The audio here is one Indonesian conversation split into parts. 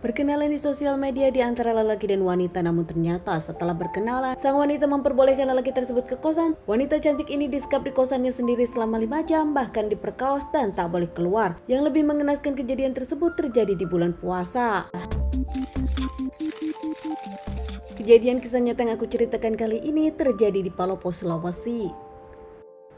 Berkenalan di sosial media di antara lelaki dan wanita, namun ternyata setelah berkenalan, sang wanita memperbolehkan lelaki tersebut ke kosan. Wanita cantik ini disekap di kosannya sendiri selama 5 jam, bahkan diperkaos dan tak boleh keluar. Yang lebih mengenaskan, kejadian tersebut terjadi di bulan puasa. Kejadian kisah nyata yang aku ceritakan kali ini terjadi di Palopo, Sulawesi.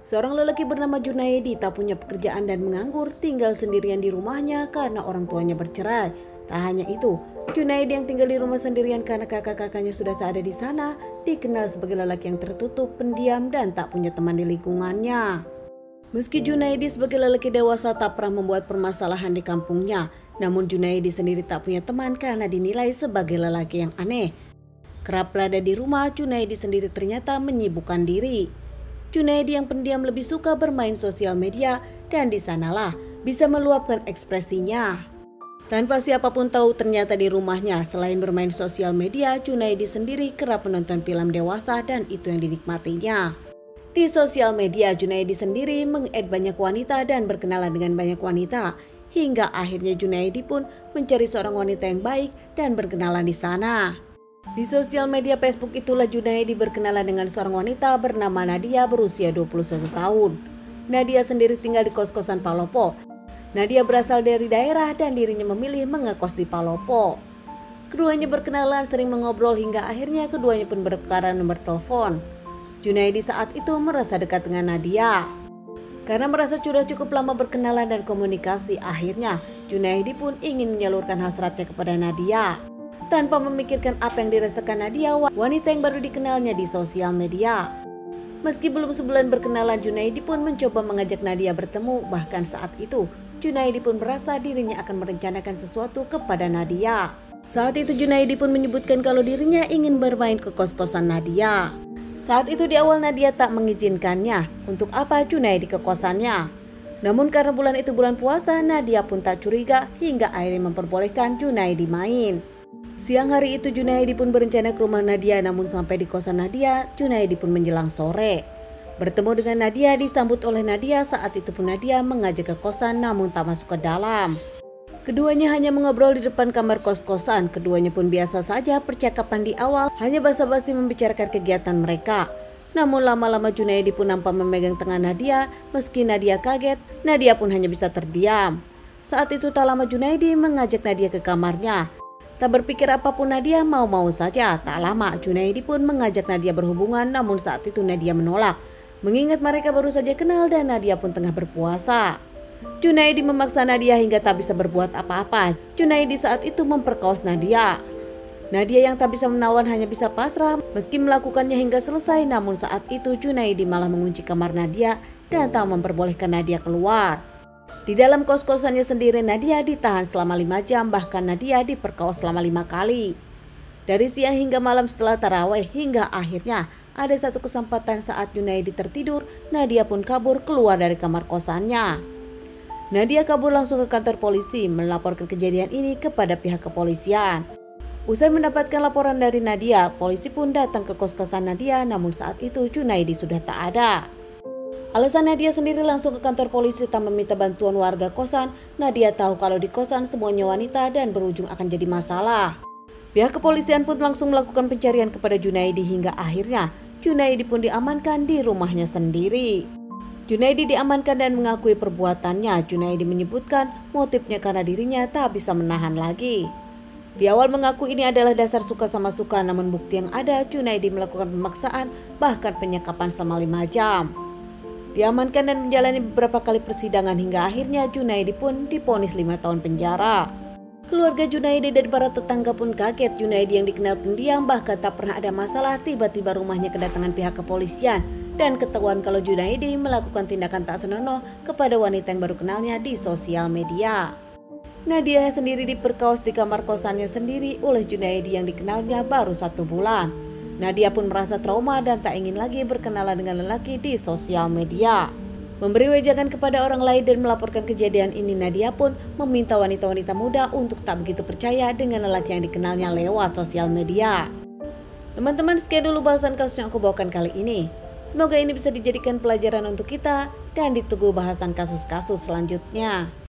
Seorang lelaki bernama Junaidi tak punya pekerjaan dan menganggur, tinggal sendirian di rumahnya karena orang tuanya bercerai. Tak hanya itu, Junaidi yang tinggal di rumah sendirian karena kakak-kakaknya sudah tak ada di sana, dikenal sebagai lelaki yang tertutup, pendiam, dan tak punya teman di lingkungannya. Meski Junaidi sebagai lelaki dewasa tak pernah membuat permasalahan di kampungnya, namun Junaidi sendiri tak punya teman karena dinilai sebagai lelaki yang aneh. Kerap berada di rumah, Junaidi sendiri ternyata menyibukkan diri. Junaidi yang pendiam lebih suka bermain sosial media, dan di sanalah bisa meluapkan ekspresinya. Tanpa siapapun tahu, ternyata di rumahnya selain bermain sosial media, Junaidi sendiri kerap menonton film dewasa dan itu yang dinikmatinya. Di sosial media, Junaidi sendiri meng-add banyak wanita dan berkenalan dengan banyak wanita. Hingga akhirnya Junaidi pun mencari seorang wanita yang baik dan berkenalan di sana. Di sosial media Facebook itulah Junaidi berkenalan dengan seorang wanita bernama Nadia berusia 21 tahun. Nadia sendiri tinggal di kos-kosan Palopo. Nadia berasal dari daerah dan dirinya memilih mengekos di Palopo. Keduanya berkenalan, sering mengobrol hingga akhirnya keduanya pun bertukaran nomor telepon. Junaidi saat itu merasa dekat dengan Nadia. Karena merasa sudah cukup lama berkenalan dan komunikasi, akhirnya Junaidi pun ingin menyalurkan hasratnya kepada Nadia. Tanpa memikirkan apa yang dirasakan Nadia, wanita yang baru dikenalnya di sosial media. Meski belum sebulan berkenalan, Junaidi pun mencoba mengajak Nadia bertemu. Bahkan saat itu, Junaidi pun merasa dirinya akan merencanakan sesuatu kepada Nadia. Saat itu Junaidi pun menyebutkan kalau dirinya ingin bermain ke kos-kosan Nadia. Saat itu di awal Nadia tak mengizinkannya. Untuk apa Junaidi ke kosannya? Namun karena bulan itu bulan puasa, Nadia pun tak curiga hingga akhirnya memperbolehkan Junaidi main. Siang hari itu Junaidi pun berencana ke rumah Nadia, namun sampai di kosan Nadia, Junaidi pun menjelang sore. Bertemu dengan Nadia, disambut oleh Nadia. Saat itu pun Nadia mengajak ke kosan namun tak masuk ke dalam. Keduanya hanya mengobrol di depan kamar kos-kosan. Keduanya pun biasa saja, percakapan di awal hanya basa-basi membicarakan kegiatan mereka. Namun lama-lama Junaidi pun nampak memegang tangan Nadia. Meski Nadia kaget, Nadia pun hanya bisa terdiam. Saat itu tak lama Junaidi mengajak Nadia ke kamarnya. Tak berpikir apapun, Nadia mau-mau saja. Tak lama Junaidi pun mengajak Nadia berhubungan, namun saat itu Nadia menolak. Mengingat mereka baru saja kenal dan Nadia pun tengah berpuasa. Junaidi memaksa Nadia hingga tak bisa berbuat apa-apa. Junaidi saat itu memperkaos Nadia. Nadia yang tak bisa menawan hanya bisa pasrah meski melakukannya hingga selesai. Namun saat itu Junaidi malah mengunci kamar Nadia dan tak memperbolehkan Nadia keluar. Di dalam kos-kosannya sendiri Nadia ditahan selama 5 jam, bahkan Nadia diperkaos selama 5 kali. Dari siang hingga malam setelah taraweh, hingga akhirnya ada satu kesempatan saat Junaidi tertidur, Nadia pun kabur keluar dari kamar kosannya. Nadia kabur langsung ke kantor polisi, melaporkan kejadian ini kepada pihak kepolisian. Usai mendapatkan laporan dari Nadia, polisi pun datang ke kos-kosan Nadia, namun saat itu Junaidi sudah tak ada. Alasan Nadia sendiri langsung ke kantor polisi tanpa meminta bantuan warga kosan. Nadia tahu kalau di kosan semuanya wanita dan berujung akan jadi masalah. Pihak kepolisian pun langsung melakukan pencarian kepada Junaidi hingga akhirnya Junaidi pun diamankan di rumahnya sendiri. Junaidi diamankan dan mengakui perbuatannya. Junaidi menyebutkan motifnya karena dirinya tak bisa menahan lagi. Di awal mengaku ini adalah dasar suka sama suka, namun bukti yang ada Junaidi melakukan pemaksaan bahkan penyekapan selama 5 jam. Diamankan dan menjalani beberapa kali persidangan hingga akhirnya Junaidi pun divonis 5 tahun penjara. Keluarga Junaidi dan para tetangga pun kaget. Junaidi yang dikenal pendiam bahkan tak pernah ada masalah, tiba-tiba rumahnya kedatangan pihak kepolisian dan ketahuan kalau Junaidi melakukan tindakan tak senonoh kepada wanita yang baru kenalnya di sosial media. Nadia sendiri diperkaos di kamar kosannya sendiri oleh Junaidi yang dikenalnya baru 1 bulan. Nadia pun merasa trauma dan tak ingin lagi berkenalan dengan lelaki di sosial media. Memberi wejangan kepada orang lain dan melaporkan kejadian ini, Nadia pun meminta wanita-wanita muda untuk tak begitu percaya dengan lelaki yang dikenalnya lewat sosial media. Teman-teman, sekian dulu bahasan kasus yang aku bawakan kali ini. Semoga ini bisa dijadikan pelajaran untuk kita dan ditunggu bahasan kasus-kasus selanjutnya.